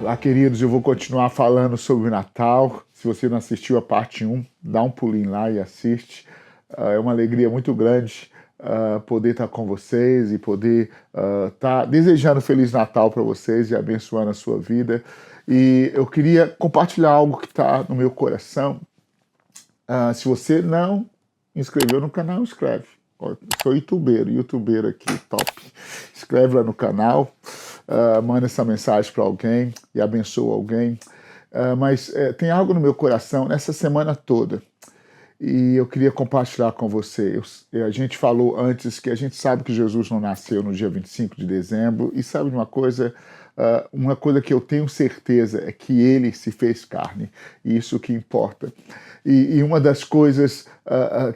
Olá, queridos, eu vou continuar falando sobre o Natal. Se você não assistiu a parte 1, dá um pulinho lá e assiste. É uma alegria muito grande poder estar com vocês e poder estar desejando Feliz Natal para vocês e abençoando a sua vida. E eu queria compartilhar algo que está no meu coração. Se você não inscreveu no canal, inscreve. Eu sou youtuber aqui, top. Inscreve lá no canal, manda essa mensagem para alguém e abençoa alguém. Mas tem algo no meu coração nessa semana toda e eu queria compartilhar com você. A gente falou antes que a gente sabe que Jesus não nasceu no dia 25 de dezembro e sabe de uma coisa que eu tenho certeza é que ele se fez carne, e isso que importa. E uma das coisas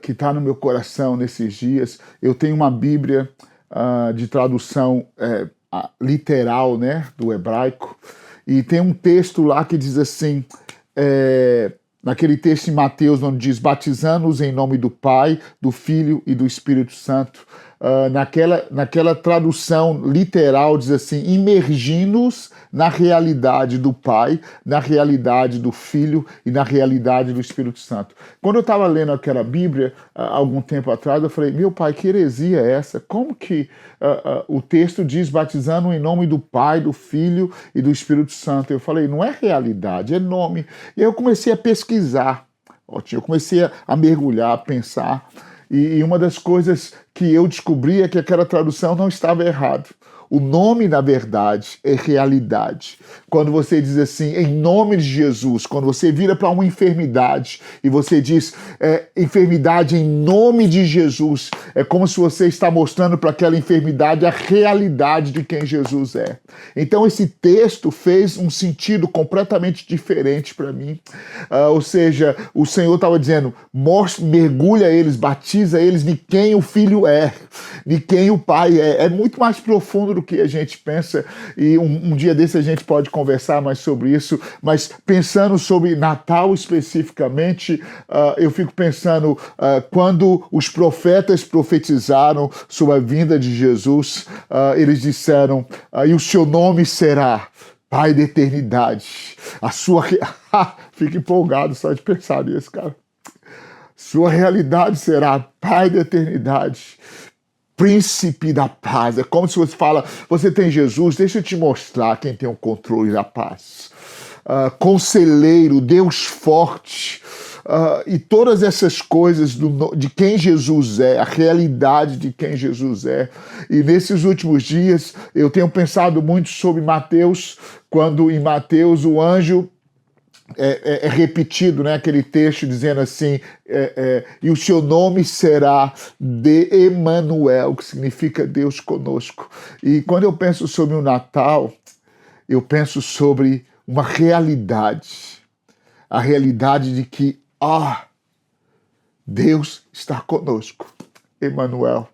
que está no meu coração nesses dias, eu tenho uma Bíblia de tradução literal, né, do hebraico, e tem um texto lá que diz assim, naquele texto em Mateus, onde diz, batizando-os em nome do Pai, do Filho e do Espírito Santo. Naquela tradução literal diz assim, imergindo-os na realidade do Pai, na realidade do Filho e na realidade do Espírito Santo. Quando eu estava lendo aquela Bíblia, algum tempo atrás, eu falei, meu pai, que heresia é essa? Como que o texto diz batizando em nome do Pai, do Filho e do Espírito Santo? Eu falei, não é realidade, é nome. E aí eu comecei a pesquisar, eu comecei a mergulhar, a pensar, e uma das coisas que eu descobri é que aquela tradução não estava errada. O nome, na verdade, é realidade. Quando você diz assim, em nome de Jesus, quando você vira para uma enfermidade e você diz, enfermidade em nome de Jesus, é como se você está mostrando para aquela enfermidade a realidade de quem Jesus é. Então esse texto fez um sentido completamente diferente para mim. Ou seja, o Senhor estava dizendo, mergulha eles, batiza eles de quem o Filho é, de quem o Pai é. É muito mais profundo do que a gente pensa, e um dia desse a gente pode conversar mais sobre isso, mas pensando sobre Natal especificamente, eu fico pensando, quando os profetas profetizaram sobre a vinda de Jesus, eles disseram, e o seu nome será Pai da Eternidade, a sua... Fico empolgado só de pensar nisso, cara. Sua realidade será Pai da Eternidade, Príncipe da paz. É como se você fala, você tem Jesus, deixa eu te mostrar quem tem o controle da paz. Conselheiro, Deus forte, e todas essas coisas de quem Jesus é, a realidade de quem Jesus é. E nesses últimos dias eu tenho pensado muito sobre Mateus, quando em Mateus o anjo é repetido, né, aquele texto dizendo assim, e o seu nome será de Emanuel, que significa Deus conosco. E quando eu penso sobre o Natal, eu penso sobre uma realidade, a realidade de que, Deus está conosco, Emanuel,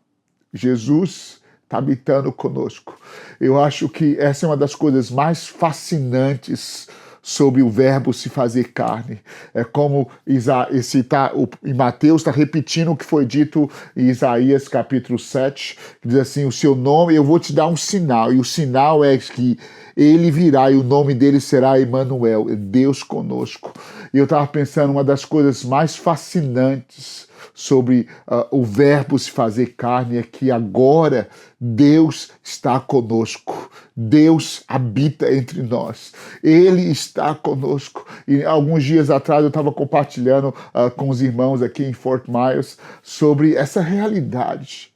Jesus está habitando conosco. Eu acho que essa é uma das coisas mais fascinantes sobre o verbo se fazer carne. É como em Mateus está repetindo o que foi dito em Isaías capítulo 7, que diz assim, o seu nome, eu vou te dar um sinal, e o sinal é que ele virá e o nome dele será Emanuel, Deus conosco. E eu estava pensando, uma das coisas mais fascinantes sobre o verbo se fazer carne é que agora Deus está conosco. Deus habita entre nós. Ele está conosco. E alguns dias atrás eu estava compartilhando com os irmãos aqui em Fort Myers sobre essa realidade.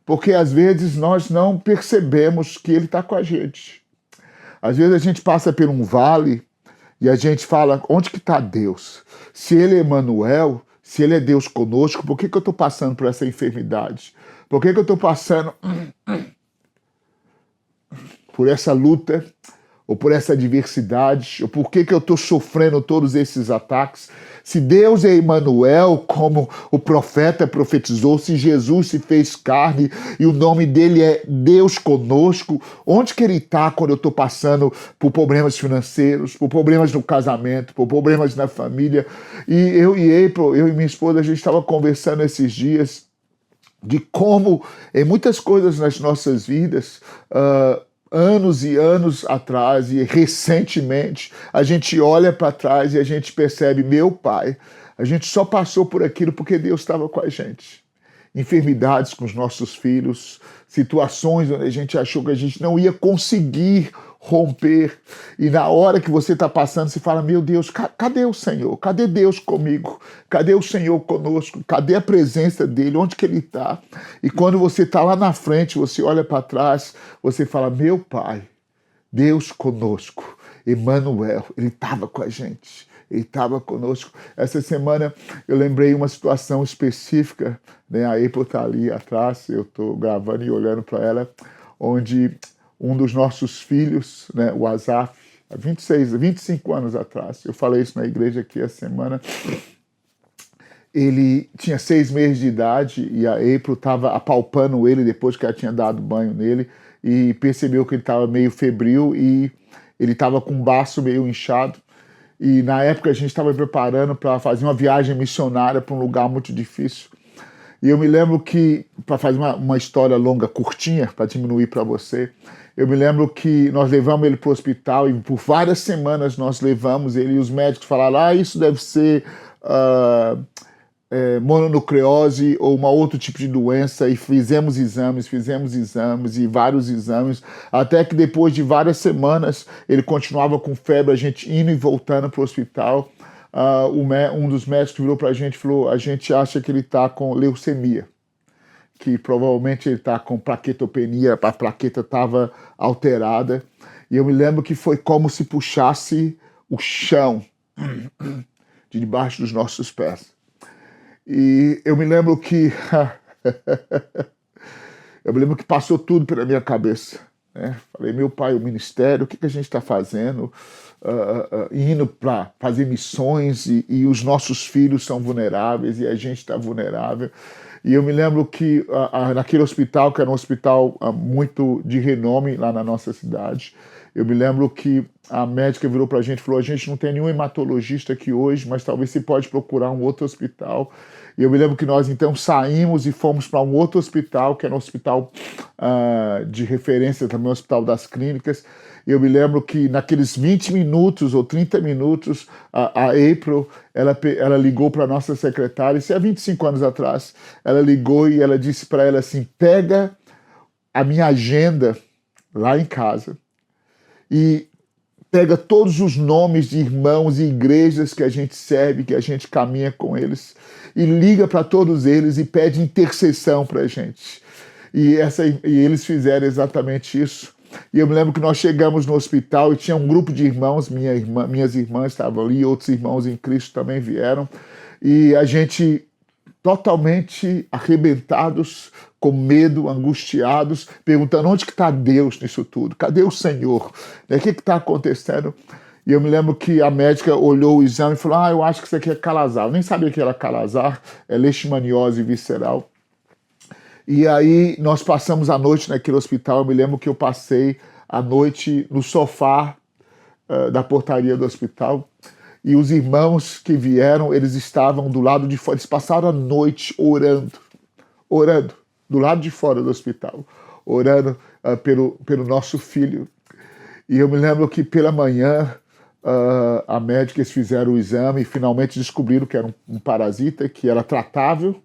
Porque às vezes nós não percebemos que ele está com a gente. Às vezes a gente passa por um vale e a gente fala, onde que está Deus? Se ele é Emanuel, se ele é Deus conosco, por que eu estou passando por essa enfermidade? Por que eu estou passando por essa luta, ou por essa adversidade, ou por que eu estou sofrendo todos esses ataques? Se Deus é Emanuel, como o profeta profetizou, se Jesus se fez carne e o nome dele é Deus conosco, onde que ele está quando eu estou passando por problemas financeiros, por problemas no casamento, por problemas na família? E eu e minha esposa, a gente estava conversando esses dias de como, em muitas coisas nas nossas vidas, anos e anos atrás e recentemente, a gente olha para trás e a gente percebe, meu pai, a gente só passou por aquilo porque Deus estava com a gente. Enfermidades com os nossos filhos, situações onde a gente achou que a gente não ia conseguir romper. E na hora que você está passando, você fala, meu Deus, cadê o Senhor? Cadê Deus comigo? Cadê o Senhor conosco? Cadê a presença dele? Onde que ele está? E quando você está lá na frente, você olha para trás, você fala, meu Pai, Deus conosco, Emmanuel, ele estava com a gente. Ele estava conosco. Essa semana eu lembrei uma situação específica, né? A April está ali atrás, eu estou gravando e olhando para ela, onde um dos nossos filhos, né, o Azaf, há 25 anos atrás, eu falei isso na igreja aqui essa semana, ele tinha 6 meses de idade e a April estava apalpando ele depois que ela tinha dado banho nele e percebeu que ele estava meio febril e ele estava com o baço meio inchado. E na época a gente estava preparando para fazer uma viagem missionária para um lugar muito difícil. E eu me lembro que, para fazer uma história longa, curtinha, para diminuir para você, eu me lembro que nós levamos ele para o hospital e por várias semanas nós levamos ele e os médicos falaram, isso deve ser mononucleose ou um outro tipo de doença, e fizemos exames e vários exames, até que depois de várias semanas ele continuava com febre, a gente indo e voltando para o hospital. Um dos médicos virou para a gente e falou, a gente acha que ele está com leucemia, que provavelmente ele está com plaquetopenia, a plaqueta estava alterada, e eu me lembro que foi como se puxasse o chão de debaixo dos nossos pés. E eu me lembro que passou tudo pela minha cabeça, né? Falei, meu pai, o ministério, o que a gente está fazendo? Indo para fazer missões e os nossos filhos são vulneráveis e a gente está vulnerável. E eu me lembro que naquele hospital, que era um hospital muito de renome lá na nossa cidade, eu me lembro que a médica virou para a gente e falou, a gente não tem nenhum hematologista aqui hoje, mas talvez você pode procurar um outro hospital. E eu me lembro que nós então saímos e fomos para um outro hospital, que era um hospital de referência, também um hospital das clínicas. E eu me lembro que naqueles 20 minutos ou 30 minutos, a April, ela ligou para a nossa secretária, isso é 25 anos atrás, ela ligou e ela disse para ela assim, pega a minha agenda lá em casa e pega todos os nomes de irmãos e igrejas que a gente serve, que a gente caminha com eles, e liga para todos eles e pede intercessão para a gente. E eles fizeram exatamente isso. E eu me lembro que nós chegamos no hospital e tinha um grupo de irmãos, minhas irmãs estavam ali, outros irmãos em Cristo também vieram, e a gente totalmente arrebentados, com medo, angustiados, perguntando onde que está Deus nisso tudo? Cadê o Senhor? O que está acontecendo? E eu me lembro que a médica olhou o exame e falou, eu acho que isso aqui é calazar. Eu nem sabia que era calazar, é leishmaniose visceral. E aí nós passamos a noite naquele hospital. Eu me lembro que eu passei a noite no sofá da portaria do hospital. E os irmãos que vieram, eles estavam do lado de fora. Eles passaram a noite orando, do lado de fora do hospital, orando pelo nosso filho. E eu me lembro que pela manhã, a médica, eles fizeram o exame e finalmente descobriram que era um parasita, que era tratável,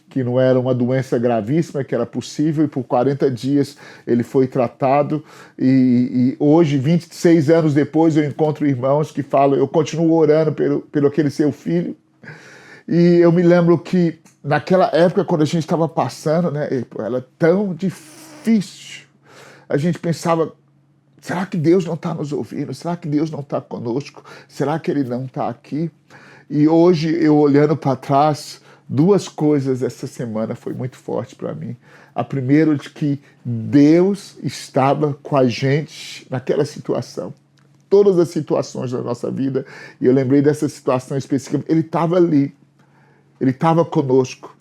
que não era uma doença gravíssima, que era possível, e por 40 dias ele foi tratado, e hoje, 26 anos depois, eu encontro irmãos que falam, eu continuo orando pelo aquele seu filho, e eu me lembro que naquela época, quando a gente estava passando, né, era tão difícil, a gente pensava, será que Deus não está nos ouvindo? Será que Deus não está conosco? Será que Ele não está aqui? E hoje, eu olhando para trás, 2 coisas essa semana foi muito forte para mim. A primeira, de que Deus estava com a gente naquela situação. Todas as situações da nossa vida, e eu lembrei dessa situação específica, Ele estava ali. Ele estava conosco.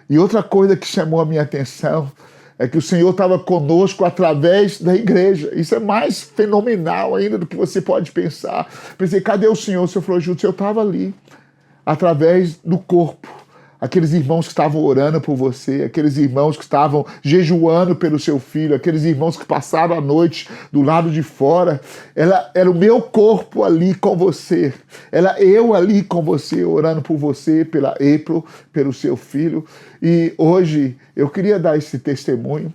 E outra coisa que chamou a minha atenção é que o Senhor estava conosco através da igreja. Isso é mais fenomenal ainda do que você pode pensar. Pensei, cadê o Senhor? O Senhor falou, Júlio, eu estava ali, através do corpo. aqueles irmãos que estavam orando por você, aqueles irmãos que estavam jejuando pelo seu filho, aqueles irmãos que passaram a noite do lado de fora. Era o meu corpo ali com você, era eu ali com você, orando por você, pela April, pelo seu filho. E hoje eu queria dar esse testemunho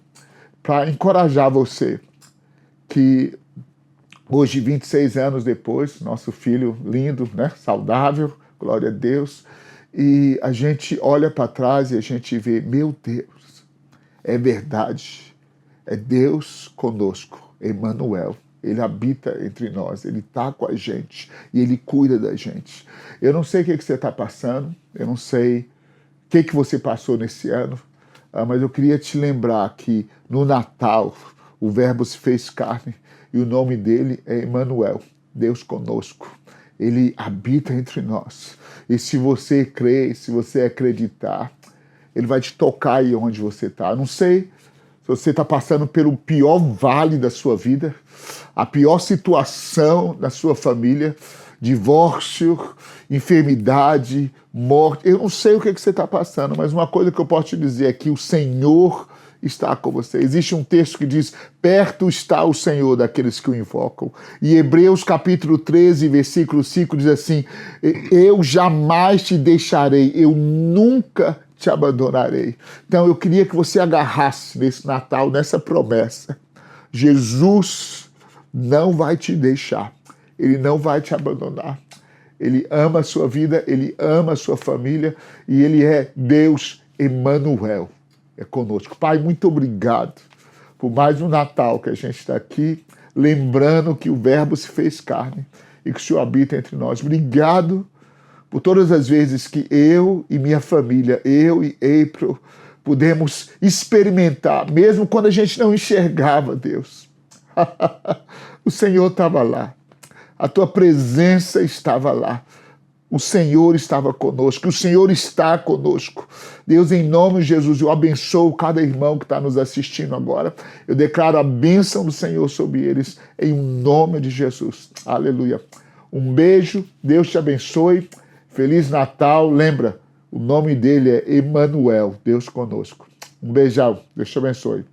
para encorajar você, que hoje, 26 anos depois, nosso filho lindo, né, saudável, glória a Deus, e a gente olha para trás e a gente vê, meu Deus, é verdade, é Deus conosco, Emmanuel. Ele habita entre nós, Ele está com a gente e Ele cuida da gente. Eu não sei o que você está passando, eu não sei o que você passou nesse ano, mas eu queria te lembrar que no Natal o Verbo se fez carne e o nome dele é Emmanuel, Deus conosco. Ele habita entre nós. E se você crer, se você acreditar, Ele vai te tocar aí onde você está. Não sei se você está passando pelo pior vale da sua vida, a pior situação da sua família, divórcio, enfermidade, morte. Eu não sei o que você está passando, mas uma coisa que eu posso te dizer é que o Senhor está com você. Existe um texto que diz, perto está o Senhor daqueles que o invocam. E Hebreus capítulo 13, versículo 5 diz assim, eu jamais te deixarei, eu nunca te abandonarei. Então eu queria que você agarrasse nesse Natal, nessa promessa. Jesus não vai te deixar, Ele não vai te abandonar. Ele ama a sua vida, Ele ama a sua família e Ele é Deus Emmanuel. É conosco. Pai, muito obrigado por mais um Natal que a gente está aqui, lembrando que o Verbo se fez carne e que o Senhor habita entre nós. Obrigado por todas as vezes que eu e minha família, eu e April, pudemos experimentar, mesmo quando a gente não enxergava, Deus. O Senhor estava lá. A tua presença estava lá. O Senhor estava conosco, o Senhor está conosco. Deus, em nome de Jesus, eu abençoo cada irmão que está nos assistindo agora. Eu declaro a bênção do Senhor sobre eles, em nome de Jesus. Aleluia. Um beijo, Deus te abençoe. Feliz Natal. Lembra, o nome dele é Emmanuel, Deus conosco. Um beijão, Deus te abençoe.